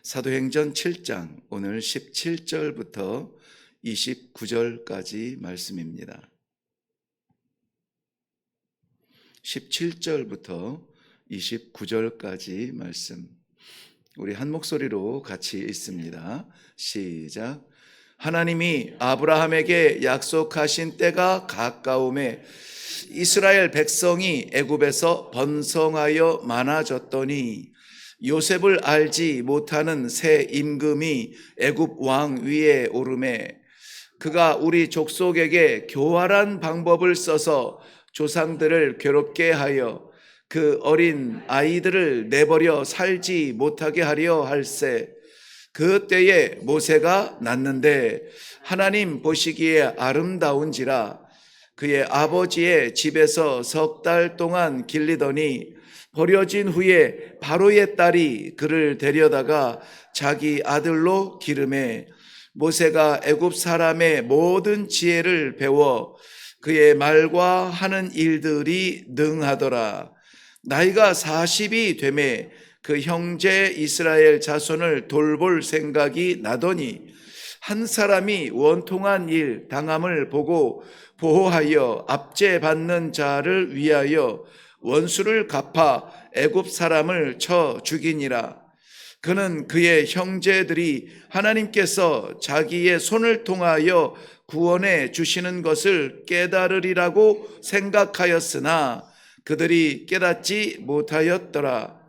사도행전 7장 오늘 17절부터 29절까지 말씀입니다. 17절부터 29절까지 말씀. 우리 한 목소리로 같이 읽습니다. 시작. 하나님이 아브라함에게 약속하신 때가 가까움에 이스라엘 백성이 애굽에서 번성하여 많아졌더니 요셉을 알지 못하는 새 임금이 애굽 왕 위에 오르매 그가 우리 족속에게 교활한 방법을 써서 조상들을 괴롭게 하여 그 어린 아이들을 내버려 살지 못하게 하려 할세. 그 때에 모세가 낳는데 하나님 보시기에 아름다운지라 그의 아버지의 집에서 석 달 동안 길리더니 버려진 후에 바로의 딸이 그를 데려다가 자기 아들로 기르매 모세가 애굽 사람의 모든 지혜를 배워 그의 말과 하는 일들이 능하더라. 나이가 40이 되매 그 형제 이스라엘 자손을 돌볼 생각이 나더니 한 사람이 원통한 일 당함을 보고 보호하여 압제받는 자를 위하여 원수를 갚아 애굽 사람을 쳐 죽이니라. 그는 그의 형제들이 하나님께서 자기의 손을 통하여 구원해 주시는 것을 깨달으리라고 생각하였으나 그들이 깨닫지 못하였더라.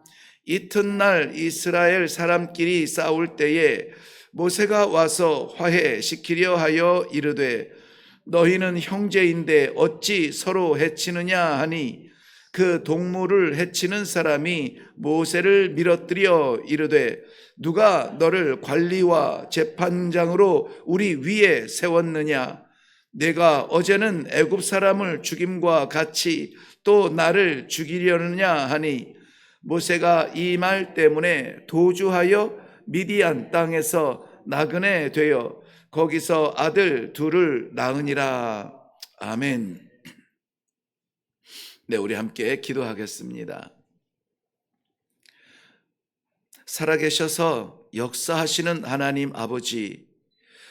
이튿날 이스라엘 사람끼리 싸울 때에 모세가 와서 화해시키려 하여 이르되 너희는 형제인데 어찌 서로 해치느냐 하니 그 동물을 해치는 사람이 모세를 밀어뜨려 이르되 누가 너를 관리와 재판장으로 우리 위에 세웠느냐? 내가 어제는 애굽 사람을 죽임과 같이 또 나를 죽이려느냐 하니 모세가 이 말 때문에 도주하여 미디안 땅에서 나그네 되어 거기서 아들 둘을 낳으니라. 아멘. 네, 우리 함께 기도하겠습니다. 살아계셔서 역사하시는 하나님 아버지,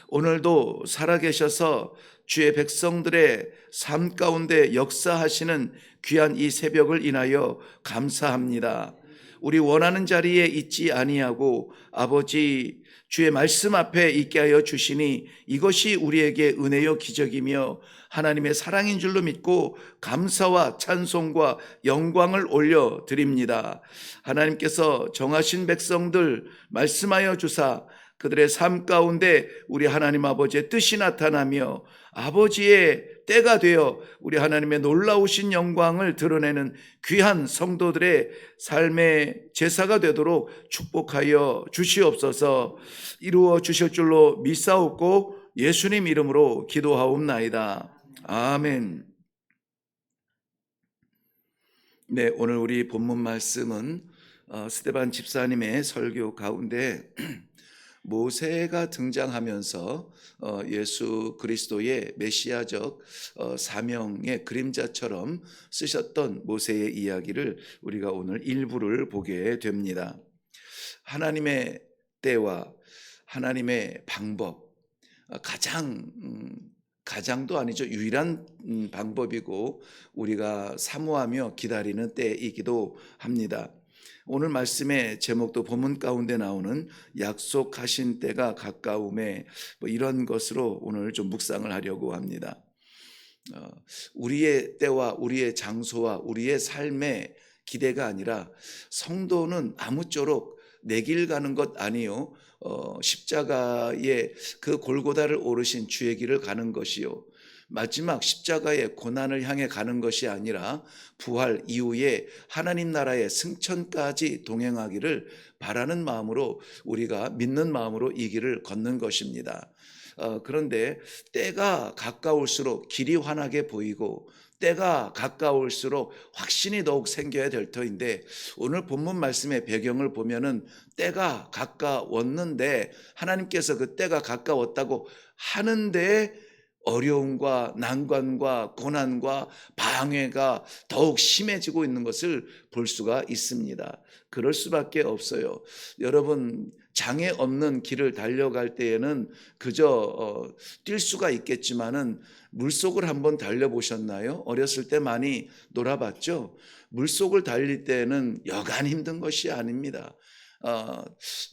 오늘도 살아계셔서 주의 백성들의 삶 가운데 역사하시는 귀한 이 새벽을 인하여 감사합니다. 우리 원하는 자리에 있지 아니하고 아버지 주의 말씀 앞에 있게 하여 주시니 이것이 우리에게 은혜요 기적이며 하나님의 사랑인 줄로 믿고 감사와 찬송과 영광을 올려드립니다. 하나님께서 정하신 백성들 말씀하여 주사 그들의 삶 가운데 우리 하나님 아버지의 뜻이 나타나며 아버지의 때가 되어 우리 하나님의 놀라우신 영광을 드러내는 귀한 성도들의 삶의 제사가 되도록 축복하여 주시옵소서. 이루어 주실 줄로 믿사옵고 예수님 이름으로 기도하옵나이다. 아멘. 네, 오늘 우리 본문 말씀은 스데반 집사님의 설교 가운데 모세가 등장하면서 예수 그리스도의 메시아적 사명의 그림자처럼 쓰셨던 모세의 이야기를 우리가 오늘 일부를 보게 됩니다. 하나님의 때와 하나님의 방법, 가장도 아니죠. 유일한 방법이고 우리가 사모하며 기다리는 때이기도 합니다. 오늘 말씀의 제목도 본문 가운데 나오는 약속하신 때가 가까움에 이런 것으로 오늘 좀 묵상을 하려고 합니다. 우리의 때와 우리의 장소와 우리의 삶의 기대가 아니라 성도는 아무쪼록 내 길 가는 것 아니요 십자가의 그 골고다를 오르신 주의 길을 가는 것이요 마지막 십자가의 고난을 향해 가는 것이 아니라 부활 이후에 하나님 나라의 승천까지 동행하기를 바라는 마음으로 우리가 믿는 마음으로 이 길을 걷는 것입니다. 그런데 때가 가까울수록 길이 환하게 보이고 때가 가까울수록 확신이 더욱 생겨야 될 터인데 오늘 본문 말씀의 배경을 보면은 때가 가까웠는데 하나님께서 그 때가 가까웠다고 하는데 어려움과 난관과 고난과 방해가 더욱 심해지고 있는 것을 볼 수가 있습니다. 그럴 수밖에 없어요. 여러분, 장애 없는 길을 달려갈 때에는 그저 뛸 수가 있겠지만은 물속을 한번 달려보셨나요? 어렸을 때 많이 놀아봤죠? 물속을 달릴 때는 여간 힘든 것이 아닙니다. 어,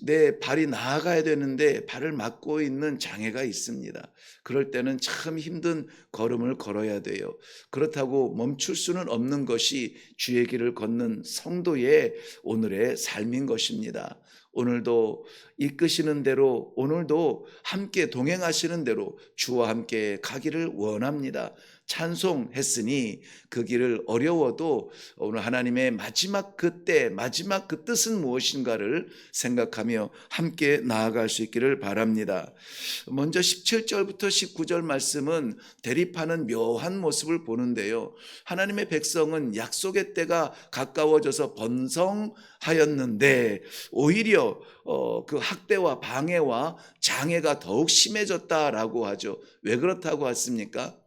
내 발이 나아가야 되는데 발을 막고 있는 장애가 있습니다. 그럴 때는 참 힘든 걸음을 걸어야 돼요. 그렇다고 멈출 수는 없는 것이 주의 길을 걷는 성도의 오늘의 삶인 것입니다. 오늘도 이끄시는 대로, 오늘도 함께 동행하시는 대로 주와 함께 가기를 원합니다. 찬송했으니 그 길을 어려워도 오늘 하나님의 마지막 그 때, 마지막 그 뜻은 무엇인가를 생각하며 함께 나아갈 수 있기를 바랍니다. 먼저 17절부터 19절 말씀은 대립하는 묘한 모습을 보는데요. 하나님의 백성은 약속의 때가 가까워져서 번성하였는데 오히려 그 학대와 방해와 장애가 더욱 심해졌다라고 하죠. 왜 그렇다고 했습니까?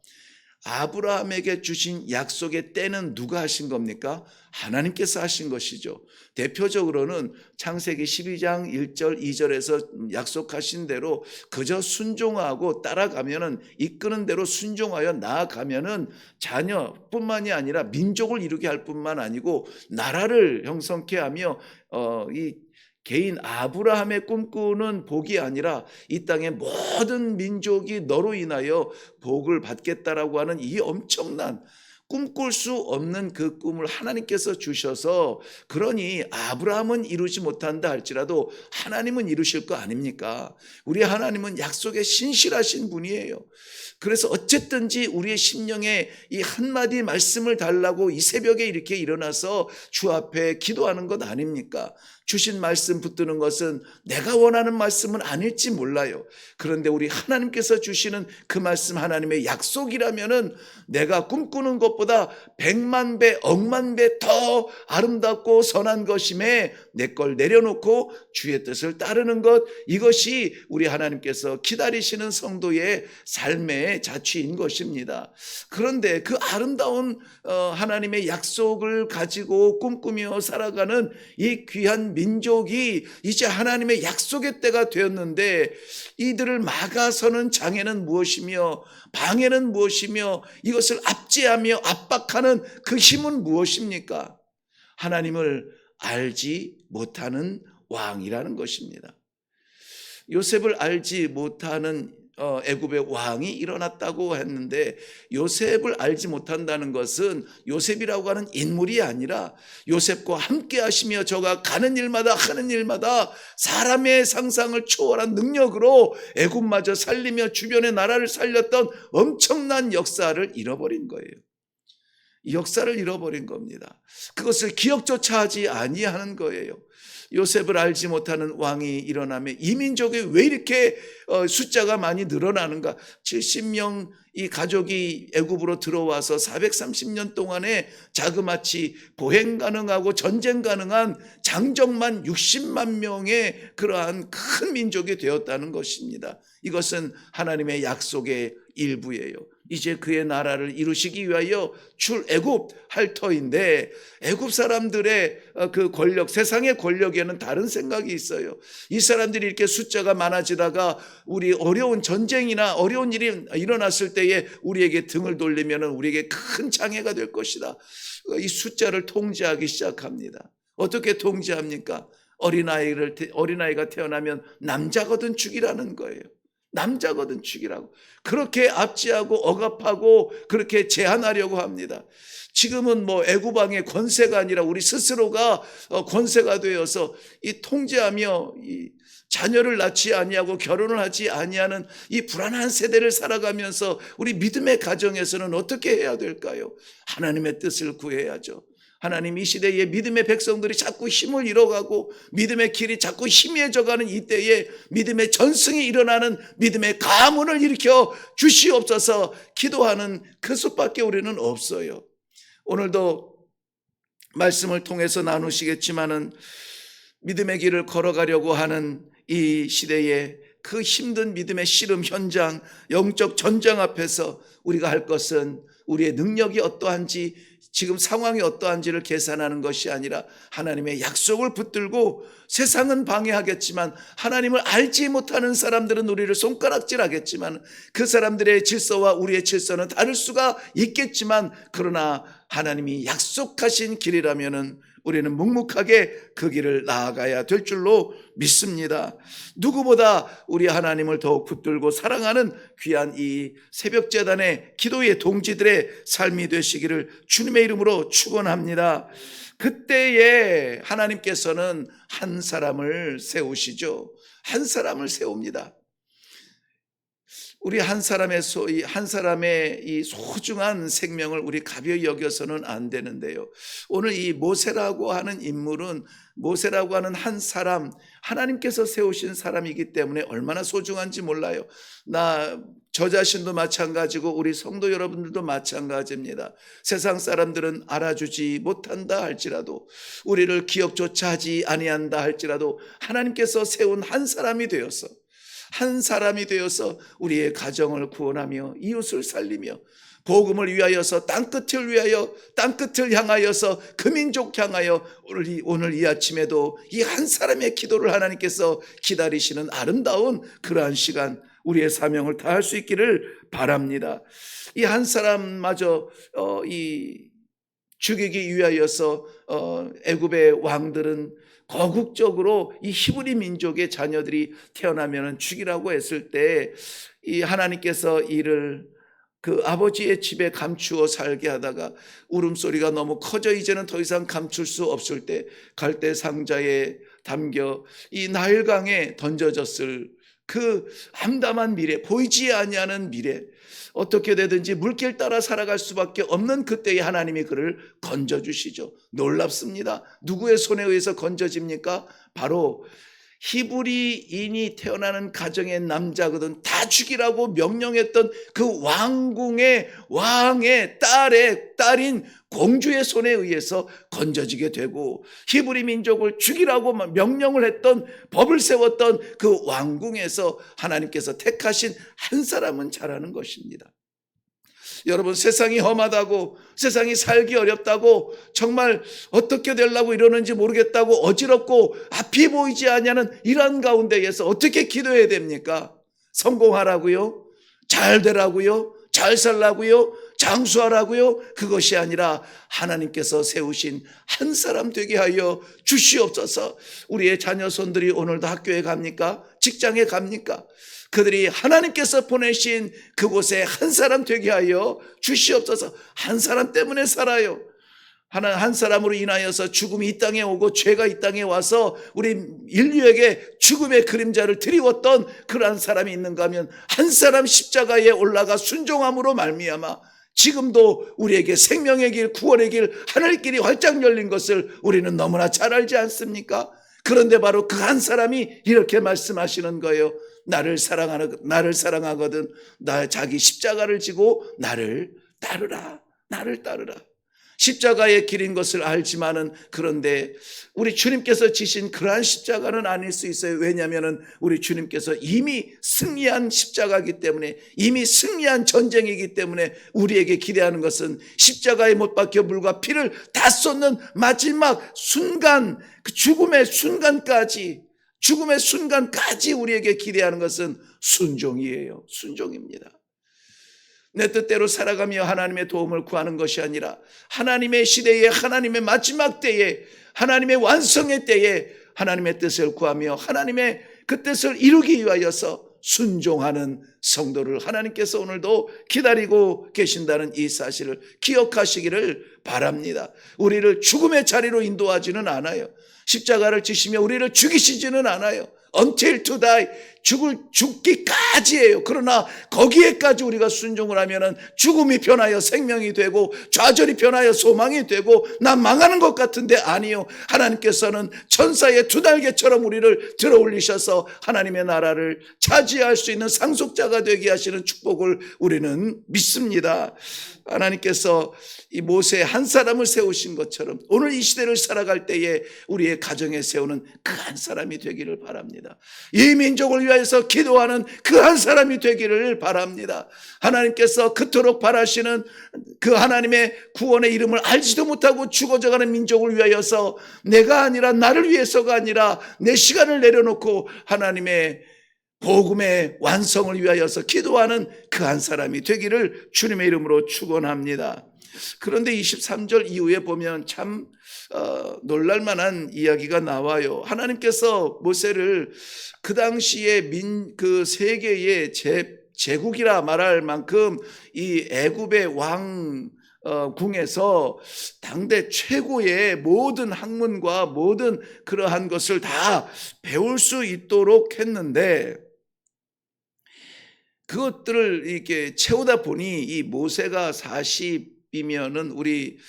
아브라함에게 주신 약속의 때는 누가 하신 겁니까? 하나님께서 하신 것이죠. 대표적으로는 창세기 12장 1절 2절에서 약속하신 대로 그저 순종하고 따라가면은, 이끄는 대로 순종하여 나아가면은 자녀뿐만이 아니라 민족을 이루게 할 뿐만 아니고 나라를 형성케 하며 이 개인 아브라함의 꿈꾸는 복이 아니라 이 땅의 모든 민족이 너로 인하여 복을 받겠다라고 하는 이 엄청난, 꿈꿀 수 없는 그 꿈을 하나님께서 주셔서, 그러니 아브라함은 이루지 못한다 할지라도 하나님은 이루실 거 아닙니까? 우리 하나님은 약속에 신실하신 분이에요. 그래서 어쨌든지 우리의 심령에 이 한마디 말씀을 달라고 이 새벽에 이렇게 일어나서 주 앞에 기도하는 것 아닙니까? 주신 말씀 붙드는 것은 내가 원하는 말씀은 아닐지 몰라요. 그런데 우리 하나님께서 주시는 그 말씀, 하나님의 약속이라면은 내가 꿈꾸는 것보다 100만 배, 억만 배 더 아름답고 선한 것임에 내 걸 내려놓고 주의 뜻을 따르는 것, 이것이 우리 하나님께서 기다리시는 성도의 삶의 자취인 것입니다. 그런데 그 아름다운 하나님의 약속을 가지고 꿈꾸며 살아가는 이 귀한 민족이 이제 하나님의 약속의 때가 되었는데 이들을 막아서는 장애는 무엇이며 방해는 무엇이며 이것을 압제하며 압박하는 그 힘은 무엇입니까? 하나님을 알지 못하는 왕이라는 것입니다. 요셉을 알지 못하는 애굽의 왕이 일어났다고 했는데, 요셉을 알지 못한다는 것은 요셉이라고 하는 인물이 아니라 요셉과 함께 하시며 저가 가는 일마다 하는 일마다 사람의 상상을 초월한 능력으로 애굽마저 살리며 주변의 나라를 살렸던 엄청난 역사를 잃어버린 거예요. 역사를 잃어버린 겁니다. 그것을 기억조차 하지 아니하는 거예요. 요셉을 알지 못하는 왕이 일어나면 이 민족이 왜 이렇게 숫자가 많이 늘어나는가? 70명 이 가족이 애굽으로 들어와서 430년 동안에 자그마치 보행 가능하고 전쟁 가능한 장정만 60만 명의 그러한 큰 민족이 되었다는 것입니다. 이것은 하나님의 약속의 일부예요. 이제 그의 나라를 이루시기 위하여 출애굽할 터인데, 애굽 사람들의 그 권력, 세상의 권력에는 다른 생각이 있어요. 이 사람들이 이렇게 숫자가 많아지다가 우리 어려운 전쟁이나 어려운 일이 일어났을 때에 우리에게 등을 돌리면 우리에게 큰 장애가 될 것이다. 이 숫자를 통제하기 시작합니다. 어떻게 통제합니까? 어린아이가 태어나면 남자거든 죽이라는 거예요. 남자거든 죽이라고. 그렇게 압제하고 억압하고 그렇게 제한하려고 합니다. 지금은 뭐 애굽왕의 권세가 아니라 우리 스스로가 권세가 되어서 이 통제하며 이 자녀를 낳지 아니하고 결혼을 하지 아니하는 이 불안한 세대를 살아가면서 우리 믿음의 가정에서는 어떻게 해야 될까요? 하나님의 뜻을 구해야죠. 하나님, 이 시대에 믿음의 백성들이 자꾸 힘을 잃어가고 믿음의 길이 자꾸 희미해져가는 이때에 믿음의 전승이 일어나는 믿음의 가문을 일으켜 주시옵소서 기도하는 그 수밖에 우리는 없어요. 오늘도 말씀을 통해서 나누시겠지만은 믿음의 길을 걸어가려고 하는 이 시대에 그 힘든 믿음의 씨름 현장, 영적 전쟁 앞에서 우리가 할 것은 우리의 능력이 어떠한지, 지금 상황이 어떠한지를 계산하는 것이 아니라 하나님의 약속을 붙들고, 세상은 방해하겠지만 하나님을 알지 못하는 사람들은 우리를 손가락질하겠지만 그 사람들의 질서와 우리의 질서는 다를 수가 있겠지만, 그러나 하나님이 약속하신 길이라면은 우리는 묵묵하게 그 길을 나아가야 될 줄로 믿습니다. 누구보다 우리 하나님을 더욱 붙들고 사랑하는 귀한 이 새벽제단의 기도의 동지들의 삶이 되시기를 주님의 이름으로 축원합니다. 그때에 하나님께서는 한 사람을 세우시죠. 한 사람을 세웁니다. 우리 한 사람의 이 소중한 생명을 우리 가벼이 여겨서는 안 되는데요. 오늘 이 모세라고 하는 인물은, 모세라고 하는 한 사람, 하나님께서 세우신 사람이기 때문에 얼마나 소중한지 몰라요. 저 자신도 마찬가지고 우리 성도 여러분들도 마찬가지입니다. 세상 사람들은 알아주지 못한다 할지라도, 우리를 기억조차 하지 아니한다 할지라도 하나님께서 세운 한 사람이 되어서 우리의 가정을 구원하며 이웃을 살리며 복음을 위하여서 땅끝을 향하여서 그 민족 향하여 오늘 이 아침에도 이 한 사람의 기도를 하나님께서 기다리시는 아름다운 그러한 시간, 우리의 사명을 다할 수 있기를 바랍니다. 이 한 사람마저 죽이기 위하여서 애굽의 왕들은 거국적으로 이 히브리 민족의 자녀들이 태어나면 죽이라고 했을 때, 이 하나님께서 이를 그 아버지의 집에 감추어 살게 하다가 울음소리가 너무 커져 이제는 더 이상 감출 수 없을 때 갈대 상자에 담겨 이 나일강에 던져졌을 그 암담한 미래, 보이지 아니하는 미래, 어떻게 되든지 물길 따라 살아갈 수밖에 없는 그때에 하나님이 그를 건져주시죠. 놀랍습니다. 누구의 손에 의해서 건져집니까? 바로 히브리인이 태어나는 가정의 남자거든 다 죽이라고 명령했던 그 왕의 딸인 공주의 손에 의해서 건져지게 되고, 히브리 민족을 죽이라고 명령을 했던, 법을 세웠던 그 왕궁에서 하나님께서 택하신 한 사람은 자라는 것입니다. 여러분, 세상이 험하다고, 세상이 살기 어렵다고, 정말 어떻게 되려고 이러는지 모르겠다고 어지럽고 앞이 보이지 않냐는 이런 가운데에서 어떻게 기도해야 됩니까? 성공하라고요? 잘 되라고요? 잘 살라고요? 장수하라고요? 그것이 아니라 하나님께서 세우신 한 사람 되게 하여 주시옵소서. 우리의 자녀손들이 오늘도 학교에 갑니까? 직장에 갑니까? 그들이 하나님께서 보내신 그곳에 한 사람 되게 하여 주시옵소서. 한 사람 때문에 살아요. 한 사람으로 인하여서 죽음이 이 땅에 오고 죄가 이 땅에 와서 우리 인류에게 죽음의 그림자를 드리웠던 그러한 사람이 있는가 하면 한 사람 십자가에 올라가 순종함으로 말미암아 지금도 우리에게 생명의 길, 구원의 길, 하늘길이 활짝 열린 것을 우리는 너무나 잘 알지 않습니까? 그런데 바로 그 한 사람이 이렇게 말씀하시는 거예요. 나를 사랑하거든 자기 십자가를 지고 나를 따르라. 십자가의 길인 것을 알지만은, 그런데 우리 주님께서 지신 그러한 십자가는 아닐 수 있어요. 왜냐하면 우리 주님께서 이미 승리한 십자가이기 때문에, 이미 승리한 전쟁이기 때문에 우리에게 기대하는 것은 십자가에 못 박혀 물과 피를 다 쏟는 마지막 순간, 그 죽음의 순간까지 우리에게 기대하는 것은 순종이에요. 순종입니다. 내 뜻대로 살아가며 하나님의 도움을 구하는 것이 아니라 하나님의 시대에, 하나님의 마지막 때에, 하나님의 완성의 때에 하나님의 뜻을 구하며 하나님의 그 뜻을 이루기 위하여서 순종하는 성도를 하나님께서 오늘도 기다리고 계신다는 이 사실을 기억하시기를 바랍니다. 우리를 죽음의 자리로 인도하지는 않아요. 십자가를 지시며 우리를 죽이시지는 않아요. Until to die, 죽기까지예요. 그러나 거기에까지 우리가 순종을 하면은 죽음이 변하여 생명이 되고, 좌절이 변하여 소망이 되고, 난 망하는 것 같은데 아니요. 하나님께서는 천사의 두 날개처럼 우리를 들어 올리셔서 하나님의 나라를 차지할 수 있는 상속자가 되게 하시는 축복을 우리는 믿습니다. 하나님께서 이 모세 한 사람을 세우신 것처럼 오늘 이 시대를 살아갈 때에 우리의 가정에 세우는 그 한 사람이 되기를 바랍니다. 이 민족을 위하여서 기도하는 그 한 사람이 되기를 바랍니다. 하나님께서 그토록 바라시는 그 하나님의 구원의 이름을 알지도 못하고 죽어져가는 민족을 위하여서 내가 아니라 나를 위해서가 아니라 내 시간을 내려놓고 하나님의 복음의 완성을 위하여서 기도하는 그 한 사람이 되기를 주님의 이름으로 축원합니다. 그런데 23절 이후에 보면 참 놀랄만한 이야기가 나와요. 하나님께서 모세를 그 당시에 그 세계의 제국이라 말할 만큼 이 애굽의 왕 궁에서 당대 최고의 모든 학문과 모든 그러한 것을 다 배울 수 있도록 했는데, 그것들을 이렇게 채우다 보니 이 모세가 40이면은 우리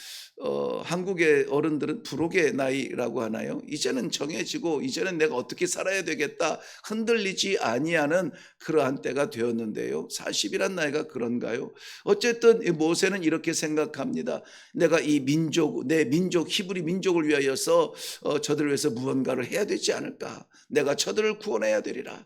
한국의 어른들은 불혹의 나이라고 하나요? 이제는 정해지고 이제는 내가 어떻게 살아야 되겠다 흔들리지 아니하는 그러한 때가 되었는데요. 40이란 나이가 그런가요? 어쨌든 모세는 이렇게 생각합니다. 내가 이 민족, 내 민족 히브리 민족을 위하여서 저들을 위해서 무언가를 해야 되지 않을까? 내가 저들을 구원해야 되리라.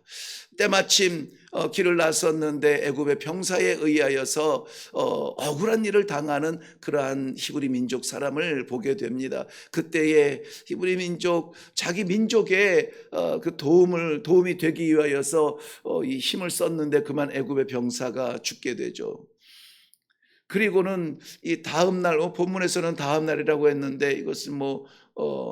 때마침 길을 나섰는데 애굽의 병사에 의하여서 억울한 일을 당하는 그러한 히브리 민족 사람을 보게 됩니다. 그때에 히브리 민족, 자기 민족의 그 도움이 되기 위하여서 이 힘을 썼는데 그만 애굽의 병사가 죽게 되죠. 그리고는 이 다음 날, 본문에서는 다음 날이라고 했는데 이것은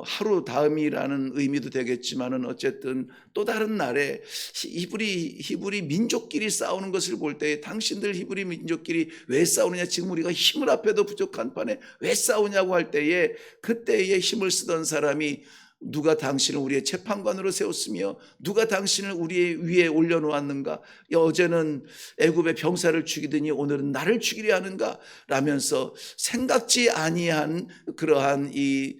하루 다음이라는 의미도 되겠지만은 어쨌든 또 다른 날에 히브리 민족끼리 싸우는 것을 볼 때, 당신들 히브리 민족끼리 왜 싸우느냐, 지금 우리가 힘을 앞에도 부족한 판에 왜 싸우냐고 할 때에, 그때에 힘을 쓰던 사람이 누가 당신을 우리의 재판관으로 세웠으며 누가 당신을 우리 위에 올려놓았는가? 어제는 애굽의 병사를 죽이더니 오늘은 나를 죽이려 하는가? 라면서 생각지 아니한 그러한 이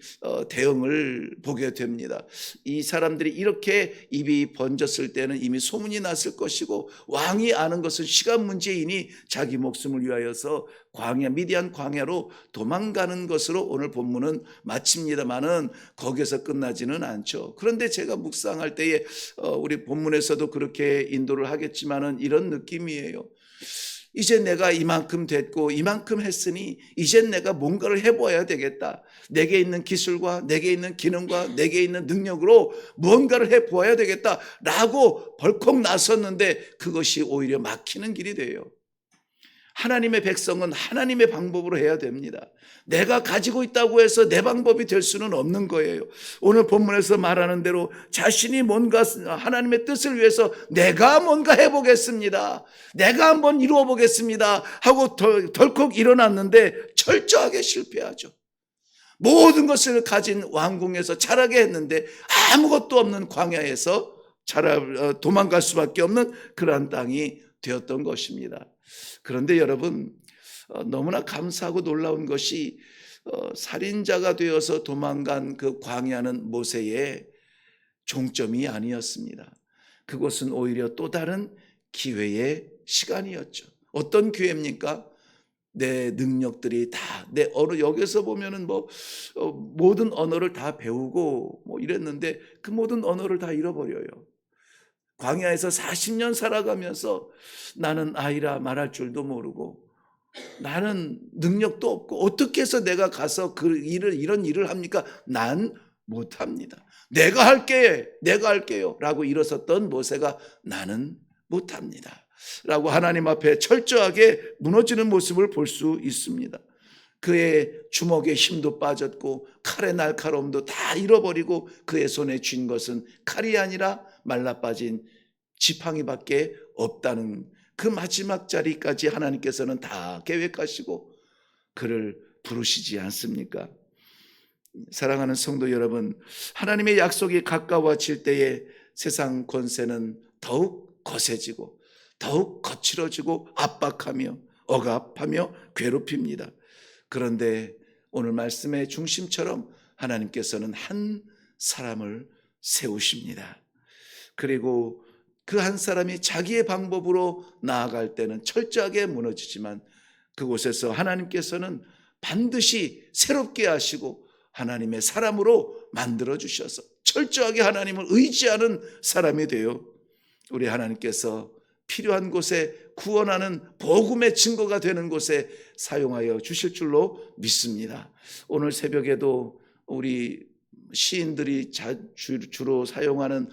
대응을 보게 됩니다. 이 사람들이 이렇게 입이 번졌을 때는 이미 소문이 났을 것이고, 왕이 아는 것은 시간 문제이니 자기 목숨을 위하여서 미디안 광야로 도망가는 것으로 오늘 본문은 마칩니다만은 거기에서 끝나지는 않죠. 그런데 제가 묵상할 때에 우리 본문에서도 그렇게 인도를 하겠지만은 이런 느낌이에요. 이제 내가 이만큼 됐고 이만큼 했으니 이젠 내가 뭔가를 해봐야 되겠다. 내게 있는 기술과 내게 있는 기능과 내게 있는 능력으로 뭔가를 해보아야 되겠다라고 벌컥 나섰는데 그것이 오히려 막히는 길이 돼요. 하나님의 백성은 하나님의 방법으로 해야 됩니다. 내가 가지고 있다고 해서 내 방법이 될 수는 없는 거예요. 오늘 본문에서 말하는 대로 자신이 뭔가 하나님의 뜻을 위해서 내가 뭔가 해보겠습니다, 내가 한번 이루어 보겠습니다 하고 덜컥 일어났는데 철저하게 실패하죠. 모든 것을 가진 왕궁에서 자라게 했는데 아무것도 없는 광야에서 도망갈 수밖에 없는 그러한 땅이 되었던 것입니다. 그런데 여러분, 너무나 감사하고 놀라운 것이 살인자가 되어서 도망간 그 광야는 모세의 종점이 아니었습니다. 그것은 오히려 또 다른 기회의 시간이었죠. 어떤 기회입니까? 내 능력들이 다, 여기서 보면은 모든 언어를 다 배우고 이랬는데 그 모든 언어를 다 잃어버려요. 광야에서 40년 살아가면서 나는 아이라 말할 줄도 모르고 나는 능력도 없고 어떻게 해서 내가 가서 이런 일을 합니까? 난 못합니다. 내가 할게요 라고 일어섰던 모세가 나는 못합니다 라고 하나님 앞에 철저하게 무너지는 모습을 볼 수 있습니다. 그의 주먹에 힘도 빠졌고 칼의 날카로움도 다 잃어버리고 그의 손에 쥔 것은 칼이 아니라 말라빠진 지팡이밖에 없다는 그 마지막 자리까지 하나님께서는 다 계획하시고 그를 부르시지 않습니까? 사랑하는 성도 여러분, 하나님의 약속이 가까워질 때에 세상 권세는 더욱 거세지고 더욱 거칠어지고 압박하며 억압하며 괴롭힙니다. 그런데 오늘 말씀의 중심처럼 하나님께서는 한 사람을 세우십니다. 그리고 그 한 사람이 자기의 방법으로 나아갈 때는 철저하게 무너지지만 그곳에서 하나님께서는 반드시 새롭게 하시고 하나님의 사람으로 만들어 주셔서 철저하게 하나님을 의지하는 사람이 되어 우리 하나님께서 필요한 곳에 구원하는 복음의 증거가 되는 곳에 사용하여 주실 줄로 믿습니다. 오늘 새벽에도 우리 시인들이 주로 사용하는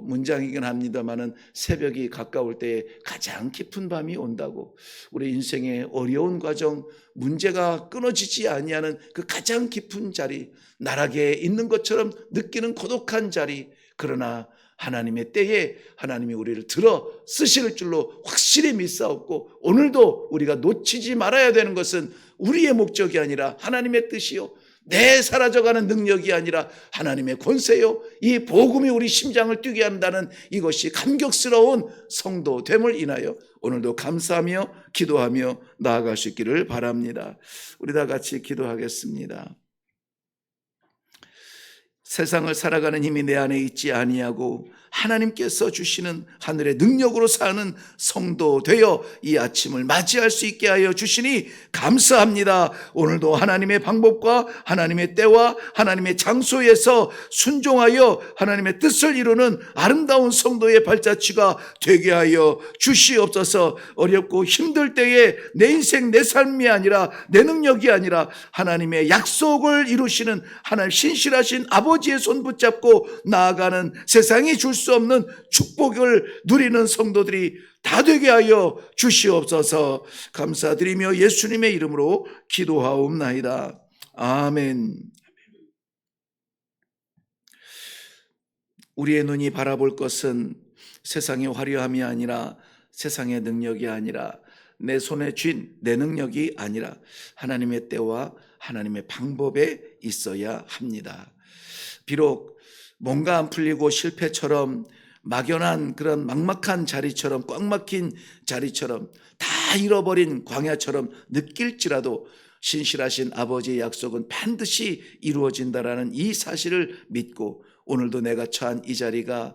문장이긴 합니다만은 새벽이 가까울 때에 가장 깊은 밤이 온다고, 우리 인생의 어려운 과정, 문제가 끊어지지 아니하는 그 가장 깊은 자리, 나락에 있는 것처럼 느끼는 고독한 자리, 그러나 하나님의 때에 하나님이 우리를 들어 쓰실 줄로 확실히 믿사옵고, 오늘도 우리가 놓치지 말아야 되는 것은 우리의 목적이 아니라 하나님의 뜻이요, 내 사라져가는 능력이 아니라 하나님의 권세요, 이 복음이 우리 심장을 뛰게 한다는 이것이 감격스러운 성도됨을 인하여 오늘도 감사하며 기도하며 나아갈 수 있기를 바랍니다. 우리 다 같이 기도하겠습니다. 세상을 살아가는 힘이 내 안에 있지 아니하고 하나님께서 주시는 하늘의 능력으로 사는 성도 되어 이 아침을 맞이할 수 있게 하여 주시니 감사합니다. 오늘도 하나님의 방법과 하나님의 때와 하나님의 장소에서 순종하여 하나님의 뜻을 이루는 아름다운 성도의 발자취가 되게 하여 주시옵소서. 어렵고 힘들 때에 내 인생 내 삶이 아니라 내 능력이 아니라 하나님의 약속을 이루시는 하나님 신실하신 아버지의 손 붙잡고 나아가는, 세상이 줄 수 없는 축복을 누리는 성도들이 다 되게 하여 주시옵소서. 감사드리며 예수님의 이름으로 기도하옵나이다. 아멘. 우리의 눈이 바라볼 것은 세상의 화려함이 아니라, 세상의 능력이 아니라, 내 손에 쥔 내 능력이 아니라 하나님의 때와 하나님의 방법에 있어야 합니다. 비록 뭔가 안 풀리고 실패처럼 막연한 그런 막막한 자리처럼, 꽉 막힌 자리처럼, 다 잃어버린 광야처럼 느낄지라도 신실하신 아버지의 약속은 반드시 이루어진다라는 이 사실을 믿고 오늘도 내가 처한 이 자리가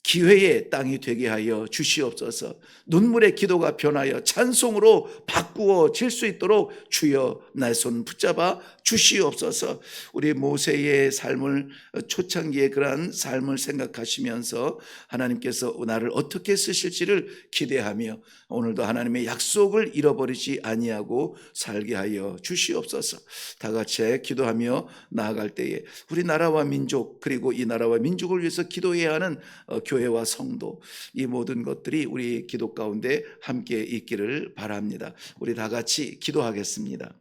기회의 땅이 되게 하여 주시옵소서. 눈물의 기도가 변하여 찬송으로 바꾸어질 수 있도록 주여 나의 손 붙잡아 주시옵소서. 우리 모세의 삶을, 초창기의 그러한 삶을 생각하시면서 하나님께서 나를 어떻게 쓰실지를 기대하며 오늘도 하나님의 약속을 잃어버리지 아니하고 살게 하여 주시옵소서. 다 같이 기도하며 나아갈 때에 우리 나라와 민족, 그리고 이 나라와 민족을 위해서 기도해야 하는 교회와 성도, 이 모든 것들이 우리 기도 가운데 함께 있기를 바랍니다. 우리 다 같이 기도하겠습니다.